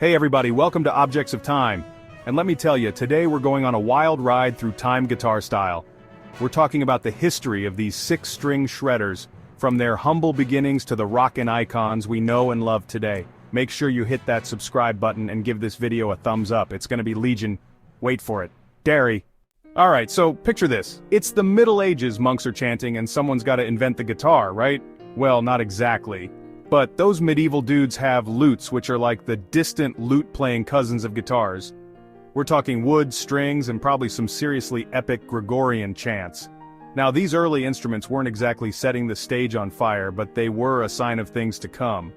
Hey everybody, welcome to Objects of Time. And let me tell you, today we're going on a wild ride through time guitar style. We're talking about the history of these six-string shredders, from their humble beginnings to the rockin' icons we know and love today. Make sure you hit that subscribe button and give this video a thumbs up. It's gonna be legion. Wait for it. Dairy. Alright, so picture this. It's the Middle Ages, monks are chanting, and someone's gotta invent the guitar, right? Well, not exactly. But those medieval dudes have lutes, which are like the distant lute-playing cousins of guitars. We're talking wood, strings, and probably some seriously epic Gregorian chants. Now these early instruments weren't exactly setting the stage on fire, but they were a sign of things to come.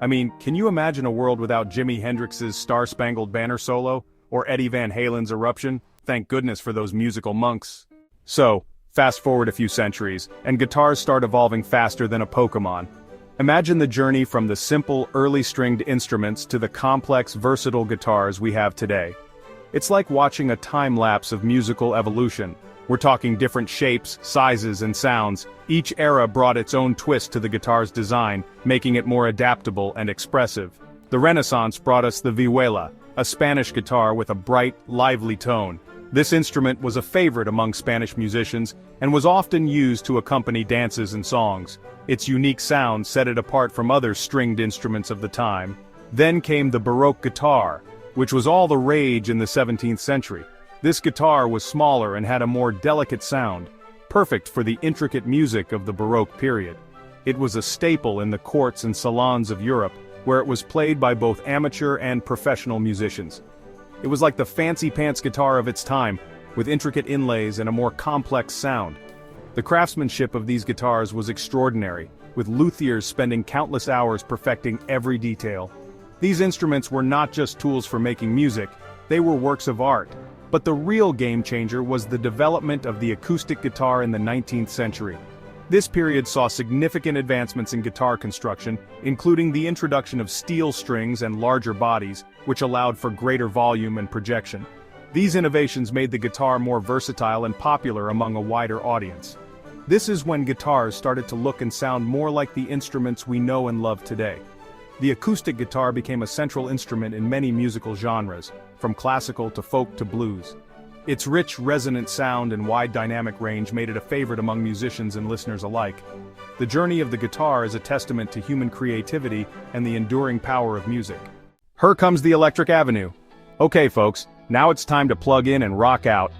I mean, can you imagine a world without Jimi Hendrix's Star-Spangled Banner solo, or Eddie Van Halen's Eruption? Thank goodness for those musical monks. So, fast forward a few centuries, and guitars start evolving faster than a Pokemon. Imagine the journey from the simple, early-stringed instruments to the complex, versatile guitars we have today. It's like watching a time-lapse of musical evolution. We're talking different shapes, sizes, and sounds. Each era brought its own twist to the guitar's design, making it more adaptable and expressive. The Renaissance brought us the vihuela, a Spanish guitar with a bright, lively tone. This instrument was a favorite among Spanish musicians, and was often used to accompany dances and songs. Its unique sound set it apart from other stringed instruments of the time. Then came the Baroque guitar, which was all the rage in the 17th century. This guitar was smaller and had a more delicate sound, perfect for the intricate music of the Baroque period. It was a staple in the courts and salons of Europe, where it was played by both amateur and professional musicians. It was like the fancy-pants guitar of its time, with intricate inlays and a more complex sound. The craftsmanship of these guitars was extraordinary, with luthiers spending countless hours perfecting every detail. These instruments were not just tools for making music, they were works of art. But the real game-changer was the development of the acoustic guitar in the 19th century. This period saw significant advancements in guitar construction, including the introduction of steel strings and larger bodies, which allowed for greater volume and projection. These innovations made the guitar more versatile and popular among a wider audience. This is when guitars started to look and sound more like the instruments we know and love today. The acoustic guitar became a central instrument in many musical genres, from classical to folk to blues. Its rich, resonant sound and wide dynamic range made it a favorite among musicians and listeners alike. The journey of the guitar is a testament to human creativity and the enduring power of music. Here comes the Electric Avenue. Okay folks, now it's time to plug in and rock out.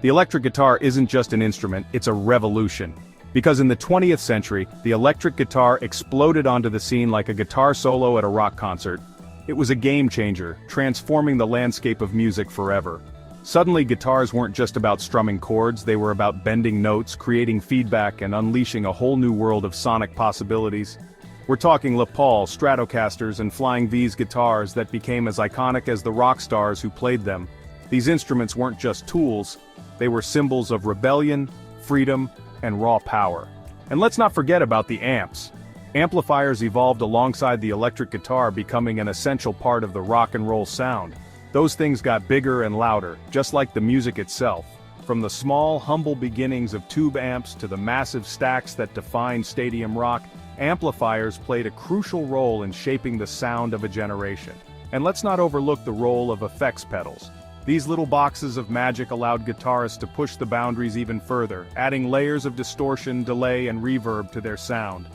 The electric guitar isn't just an instrument, it's a revolution. Because in the 20th century, the electric guitar exploded onto the scene like a guitar solo at a rock concert. It was a game-changer, transforming the landscape of music forever. Suddenly guitars weren't just about strumming chords, they were about bending notes, creating feedback, and unleashing a whole new world of sonic possibilities. We're talking Les Paul, Stratocasters, and Flying V's guitars that became as iconic as the rock stars who played them. These instruments weren't just tools, they were symbols of rebellion, freedom, and raw power. And let's not forget about the amps. Amplifiers evolved alongside the electric guitar, becoming an essential part of the rock and roll sound. Those things got bigger and louder, just like the music itself. From the small, humble beginnings of tube amps to the massive stacks that defined stadium rock, amplifiers played a crucial role in shaping the sound of a generation. And let's not overlook the role of effects pedals. These little boxes of magic allowed guitarists to push the boundaries even further, adding layers of distortion, delay, and reverb to their sound.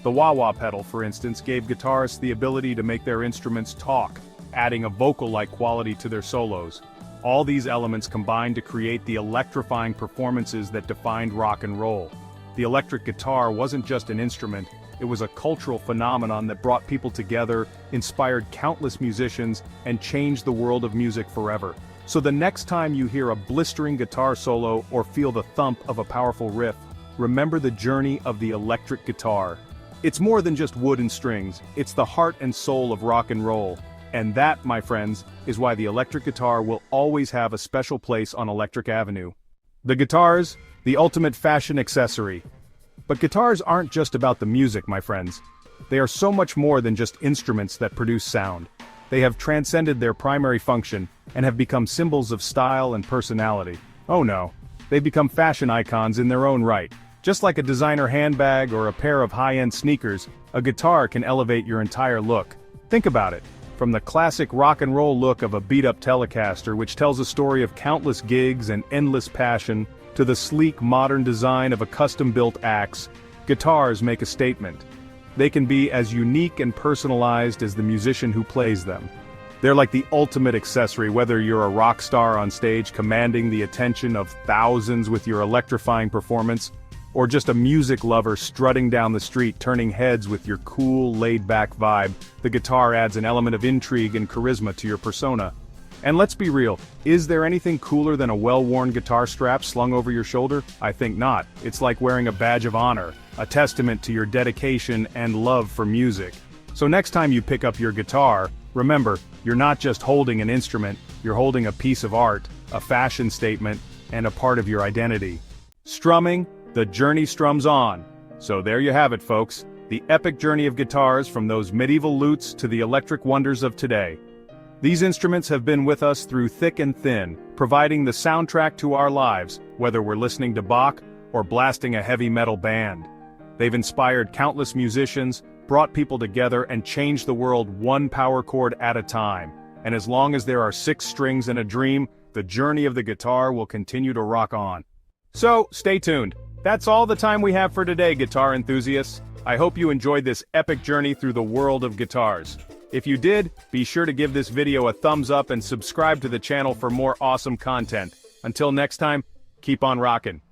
The wah-wah pedal, for instance, gave guitarists the ability to make their instruments talk, adding a vocal-like quality to their solos. All these elements combined to create the electrifying performances that defined rock and roll. The electric guitar wasn't just an instrument, it was a cultural phenomenon that brought people together, inspired countless musicians, and changed the world of music forever. So the next time you hear a blistering guitar solo or feel the thump of a powerful riff, remember the journey of the electric guitar. It's more than just wood and strings, it's the heart and soul of rock and roll. And that, my friends, is why the electric guitar will always have a special place on Electric Avenue. The guitars, the ultimate fashion accessory. But guitars aren't just about the music, my friends. They are so much more than just instruments that produce sound. They have transcended their primary function, and have become symbols of style and personality. Oh no, they've become fashion icons in their own right. Just like a designer handbag or a pair of high-end sneakers, a guitar can elevate your entire look. Think about it. From the classic rock and roll look of a beat-up Telecaster which tells a story of countless gigs and endless passion, to the sleek modern design of a custom-built axe, guitars make a statement. They can be as unique and personalized as the musician who plays them. They're like the ultimate accessory, whether you're a rock star on stage commanding the attention of thousands with your electrifying performance, or just a music lover strutting down the street turning heads with your cool, laid-back vibe. The guitar adds an element of intrigue and charisma to your persona. And let's be real, is there anything cooler than a well-worn guitar strap slung over your shoulder? I think not. It's like wearing a badge of honor, a testament to your dedication and love for music. So next time you pick up your guitar, remember, you're not just holding an instrument, you're holding a piece of art, a fashion statement, and a part of your identity. Strumming, the journey strums on. So there you have it, folks, the epic journey of guitars from those medieval lutes to the electric wonders of today. These instruments have been with us through thick and thin, providing the soundtrack to our lives, whether we're listening to Bach or blasting a heavy metal band. They've inspired countless musicians, brought people together, and changed the world one power chord at a time. And as long as there are 6 strings and a dream, the journey of the guitar will continue to rock on. So, stay tuned. That's all the time we have for today, guitar enthusiasts. I hope you enjoyed this epic journey through the world of guitars. If you did, be sure to give this video a thumbs up and subscribe to the channel for more awesome content. Until next time, keep on rockin'.